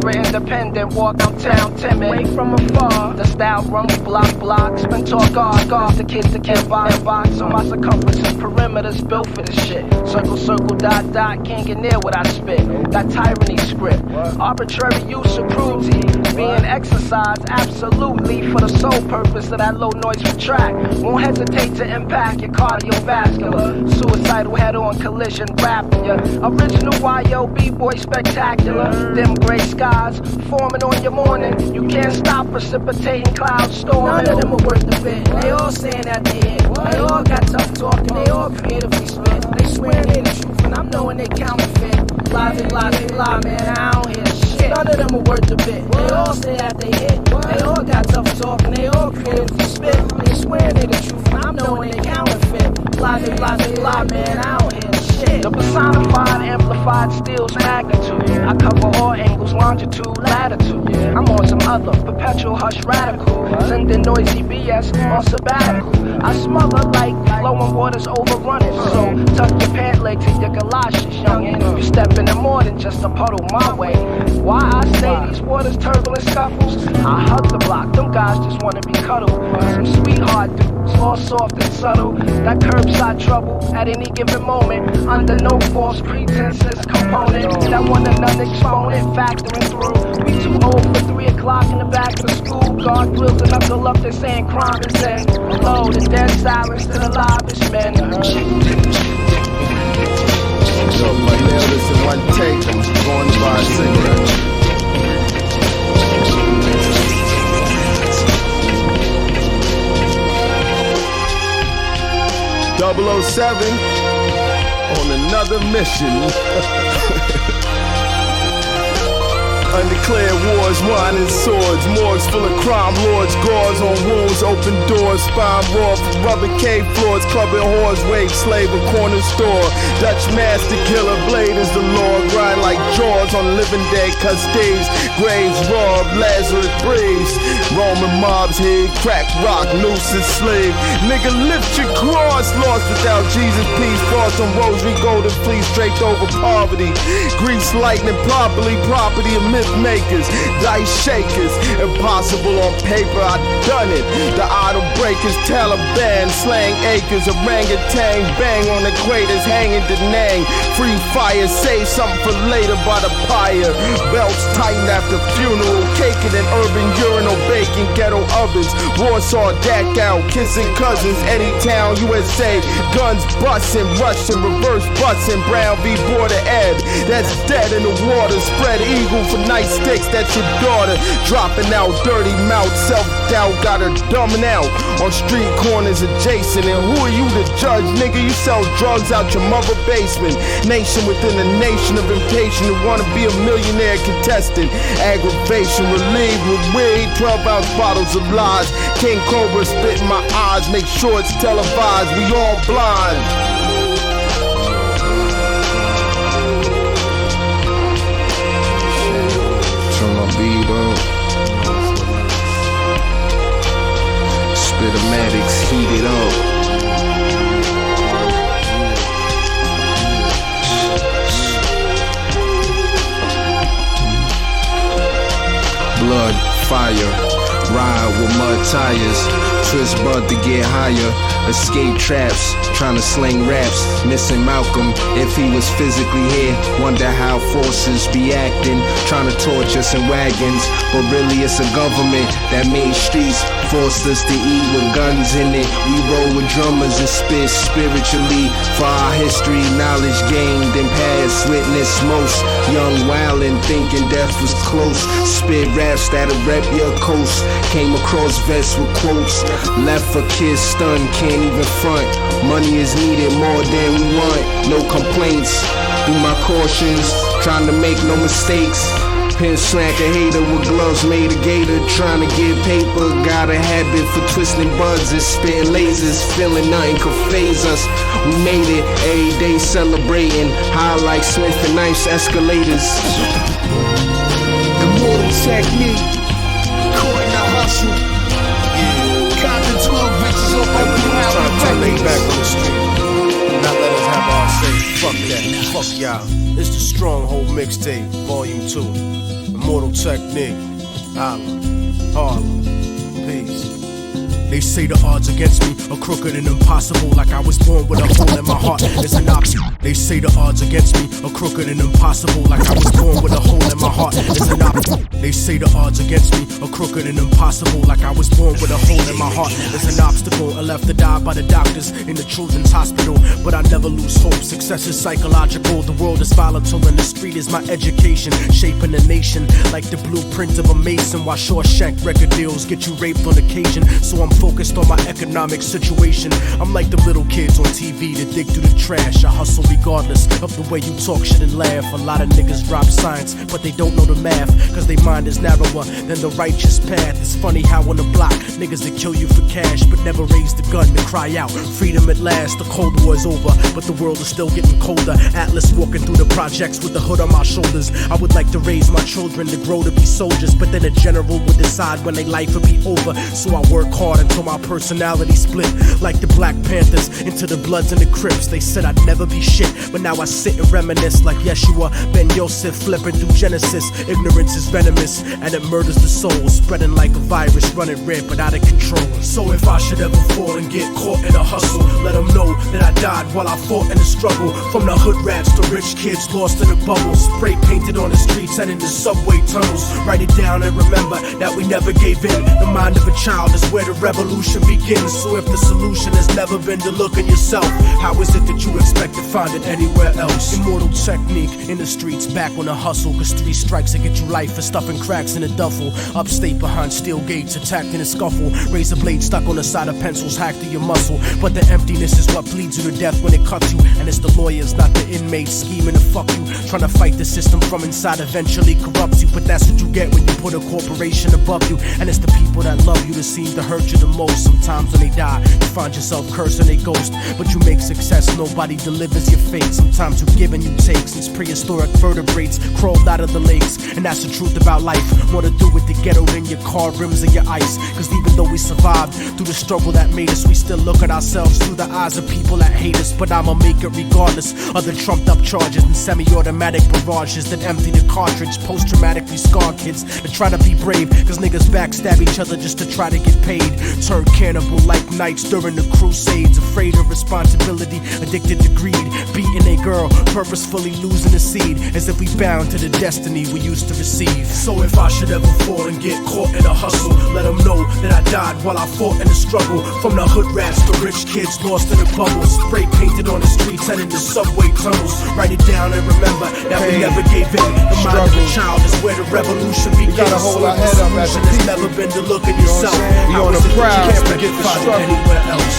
Independent, walk downtown timid, away from afar. The style run block, spin talk guard. The kids that can't buy a box on my circumference and perimeters built for this shit. Circle, dot, can't get near what I spit. That tyranny script, arbitrary use of cruelty, being exercised absolutely for the sole purpose of that low noise track. Won't hesitate to impact your cardiovascular. Suicidal head-on collision rapping ya. Original YO B-boy spectacular. Them gray skies forming on your morning. You can't stop precipitating clouds storming. None of them are worth the bit. They all saying that they hit. They all got tough talk and they all creatively spit. They swear they the truth and I'm knowing they counterfeit. Lie, man, I don't hear shit. None of them are worth the bit. They all say that they hit. They all got tough talk and they all creatively spit. They swear they the truth and I'm knowing they counterfeit. Lie, man, I don't hear shit. The personified, amplified steel's magnitude. I cover all angles, longitude, latitude. I'm on some other perpetual hush radical. Sending noisy BS on sabbatical. I smother like flowing waters overrunning. So tuck your pant legs and your galoshes, youngin'. You stepping in more than just a puddle my way. Why I say these waters turbulent scuffles? I hug the block, them guys just wanna be cuddled. Some sweetheart dude all soft and subtle. That curbside trouble at any given moment, under no false pretenses component. That one and none exponent factoring through. We too old for 3 o'clock in the back of the school. Guard grills and knuckle up, they saying crime is in. Low, the dead silence to the livest men. Yo, if I nail this in one take, I'm going to buy a cigarette. 007 on another mission. Undeclared wars, wine and swords, morgues full of crime lords, guards on wounds, open doors, spine raw from rubber cave floors, clubbing whores, wage slave, a corner store. Dutch master killer, blade is the Lord, grind like jaws on living day, custodies, graves robbed, Lazarus breathes. Roman mobs hid, crack rock, noose and slave. Nigga lift your cross, lost without Jesus, peace, false on rosary, golden fleece draped over poverty. Grease lightning properly, property of myth makers, dice shakers, impossible on paper, I done it. The idol breakers, Taliban, slang acres, orangutan, bang on equators, hanging Denang. Free fire, save something for later by the pyre. Belts tighten after funeral, caking in urban urinal, baking ghetto ovens. Warsaw, Dachau, kissing cousins, Anytown, USA. Guns busting, rushing, reverse busting. Brown v. Border Ed, that's dead in the water. Spread eagle for night sticks, that's your daughter. Dropping out, dirty mouth, self-doubt, got her dumbing out. On street corners adjacent, and who are you to judge, nigga? You sell drugs out your mother basement. Nation within a nation of impatient who wanna be a millionaire contestant. Aggravation relieved with weed, 12-ounce bottles of lies. King Cobra spit in my eyes, make sure it's televised, we all blind. Beat up. Spitomatics heat it up. Blood, fire, ride with mud tires. Twist bud to get higher. Escape traps, trying to sling raps. Missing Malcolm, if he was physically here. Wonder how forces be acting, trying to torch us in wagons. But really it's a government that made streets, forced us to eat with guns in it. We roll with drummers and spit spiritually. For our history, knowledge gained and past witness most. Young wildin' thinking death was close. Spit raps that'll rep your coast. Came across vests with quotes. Left a kid stunned, can't even front. Money is needed more than we want. No complaints. Through my cautions, trying to make no mistakes. Pin slack a hater with gloves made of gator. Trying to get paper. Got a habit for twisting buds and spitting lasers. Feeling nothing could phase us. We made it every day celebrating. High like Smith and Knife's escalators. Immortal Technique. Caught in the hustle. Counting 12 bitches up on the ground. Trying to turn things back on the street. Not let us have our say. Fuck that. Fuck y'all. It's the Stronghold Mixtape, Volume 2. Immortal Technique. Holla. Harlem. Peace. They say the odds against me are crooked and impossible, like I was born with a hole in my heart. It's an option. They say the odds against me are crooked and impossible, like I was born with a hole in my heart. It's an option. They say the odds against me are crooked and impossible, like I was born with a hole in my heart. It's an obstacle. I left to die by the doctors in the children's hospital, but I never lose hope. Success is psychological. The world is volatile and the street is my education, shaping the nation like the blueprint of a mason. While Shawshank record deals get you raped on occasion, so I'm focused on my economic situation. I'm like the little kids on TV that dig through the trash. I hustle regardless of the way you talk shit and laugh. A lot of niggas drop science, but they don't know the math, cause they mind is narrower than the righteous path. It's funny how on the block, niggas that kill you for cash, but never raise the gun to cry out freedom at last. The Cold War is over, but the world is still getting colder. Atlas walking through the projects with the hood on my shoulders. I would like to raise my children to grow to be soldiers, but then a general would decide when their life would be over. So I work hard until my personality split, like the Black Panthers into the Bloods and the Crips. They said I'd never be shit, but now I sit and reminisce like Yeshua Ben Yosef flipping through Genesis. Ignorance is venomous. venomous and it murders the soul, spreading like a virus, running rampant out of control. So if I should ever fall and get caught in a hustle, let them know that I died while I fought in the struggle. From the hood rats to rich kids lost in a bubble, spray painted on the streets and in the subway tunnels. Write it down and remember that we never gave in. The mind of a child is where the revolution begins. So if the solution has never been to look in yourself, how is it that you expect to find it anywhere else? Immortal Technique in the streets, back on the hustle. Cause 3 strikes to get you life for stuffing cracks in a duffel. Upstate behind steel gates, attacked in a scuffle. Razor blade stuck on the side of pencils, hacked to your muscle. But the emptiness is what bleeds you to death when it cuts you. And it's the lawyers, not the inmates, scheming to fuck you. Trying to fight the system from inside eventually corrupts you. But that's what you get when you put a corporation above you. And it's the people that love you that seem to hurt you the most. Sometimes when they die, you find yourself cursing a ghost. But you make success, nobody delivers your fate. Sometimes you give and you take. Since prehistoric vertebrates crawled out of the lakes. And that's the truth about life. More to do with the ghetto than your car rims and your ice. Cause even though we survived through the struggle that made us, we still look at ourselves through the eyes of people that hate us. But I'ma make it regardless of the trumped up charges and semi-automatic barrages that empty the cartridge. Post-traumatically scarred kids that try to be brave. Cause niggas backstab each other just to try to get paid. Turn cannibal like knights during the crusades. Afraid of responsibility, addicted to greed. Beating a girl, purposefully losing a seed. As if we bound to the destiny we used to receive. So if I should ever fall and get caught in a hustle, let them know that I died while I fought in the struggle. From the hood rats to rich kids lost in a bubble, spray painted on the streets and in the subway tunnels. Write it down and remember that we never gave in. The mind of a child is where the revolution begins. We gotta hold our head up as a people. It's never been to look at yourself. We on the proud, can't forget the struggle anywhere else.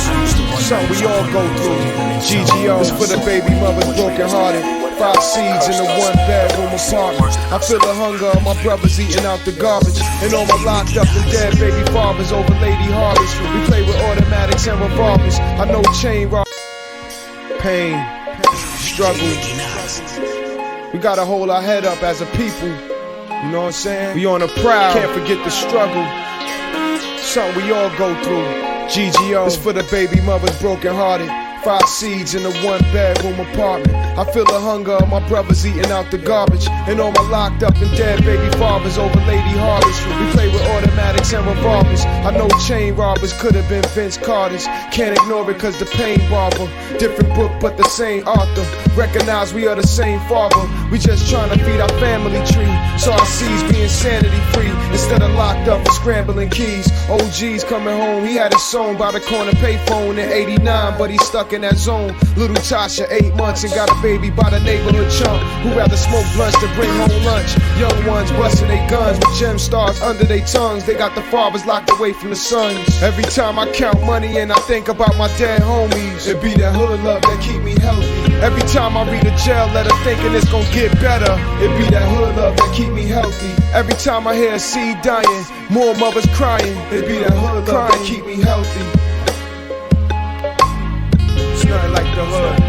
Something we all go through. GGO is for the baby mothers broken hearted. 5 seeds in a 1-bedroom apartment. I feel the hunger of my brothers eating out the garbage. And all my locked up and dead baby fathers over Lady Harvest. We play with automatics and revolvers. I know chain rock, pain, struggle. We gotta hold our head up as a people. You know what I'm saying? We on the proud, can't forget the struggle. Something we all go through. GGO is for the baby mothers broken hearted. 5 seeds in a 1-bedroom apartment. I feel the hunger of my brothers eating out the garbage. And all my locked up and dead baby fathers over Lady Harvest. We play with automatics and revolvers. I know chain robbers could have been Vince Carter's. Can't ignore it cause the pain barber. Different book but the same author. Recognize we are the same father. We just trying to feed our family tree. So our seeds be insanity free. Instead of locked up and scrambling keys. OG's coming home, he had his song by the corner payphone in 89. But he stuck in that zone. Little Tasha 8 months and got a baby by the neighborhood chump who rather smoke blunts than bring home lunch. Young ones busting their guns with gem stars under their tongues. They got the fathers locked away from the sons. Every time I count money and I think about my dead homies, it be that hood love that keep me healthy. Every time I read a jail letter thinking it's gonna get better, it be that hood love that keep me healthy. Every time I hear a seed dying, more mothers crying, it be that hood love that keep me healthy. It's nothing like the hood.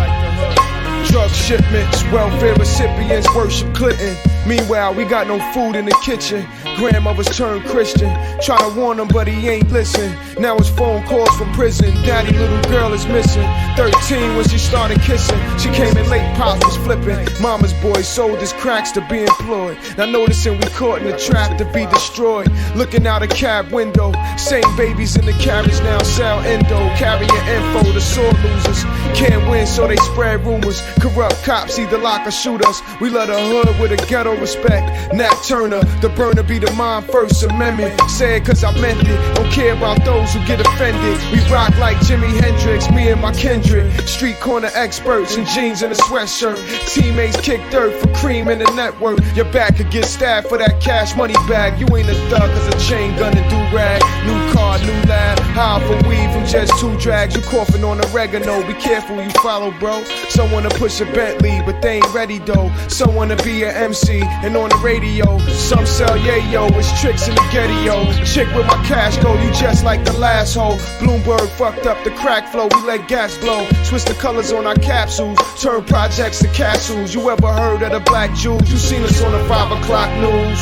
Drug shipments, welfare recipients worship Clinton. Meanwhile, we got no food in the kitchen. Grandmothers turned Christian. Try to warn him, but he ain't listen. Now it's phone calls from prison. Daddy, little girl is missing. 13 when she started kissing. She came in late, pops was flipping. Mama's boy sold his cracks to be employed. Now noticing we caught in the trap to be destroyed. Looking out a cab window. Same babies in the carriage now sell endo. Carrying info to sore losers. Can't win so they spread rumors. Corrupt cops either lock or shoot us. We love the hood with a ghetto respect. Nat Turner, the burner be the mind First Amendment. Say it cause I meant it. Don't care about those who get offended. We rock like Jimi Hendrix, me and my kindred. Street corner experts in jeans and a sweatshirt. Teammates kick dirt for cream in the network. Your back could get stabbed for that cash money bag. You ain't a thug cause a chain gun and do-rag. New car, new lab. High for weed from just 2 drags. You coughing on oregano. Be careful you follow, bro. Someone to push a Bentley, but they ain't ready though. Someone to be an MC and on the radio. Some sell yayo, it's tricks in the ghetto. Chick with my cash go, you just like the last hoe. Bloomberg fucked up the crack flow, we let gas blow. Switch the colors on our capsules, turn projects to castles. You ever heard of the Black Jews? You seen us on the 5 o'clock news.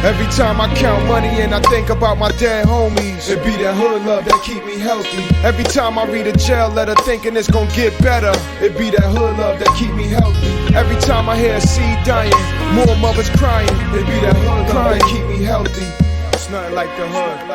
Every time I count money and I think about my dead homies, it be that hood love that keep me healthy. Every time I read a jail letter thinking it's gonna get better, it be that hood love that keep me healthy. Every time I hear a seed dying, more mothers crying, it be that hood nothing like the hood.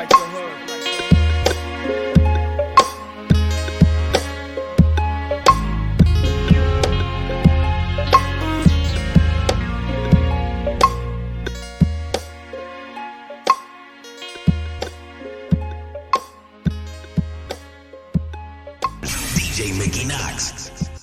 DJ Mickey Knox.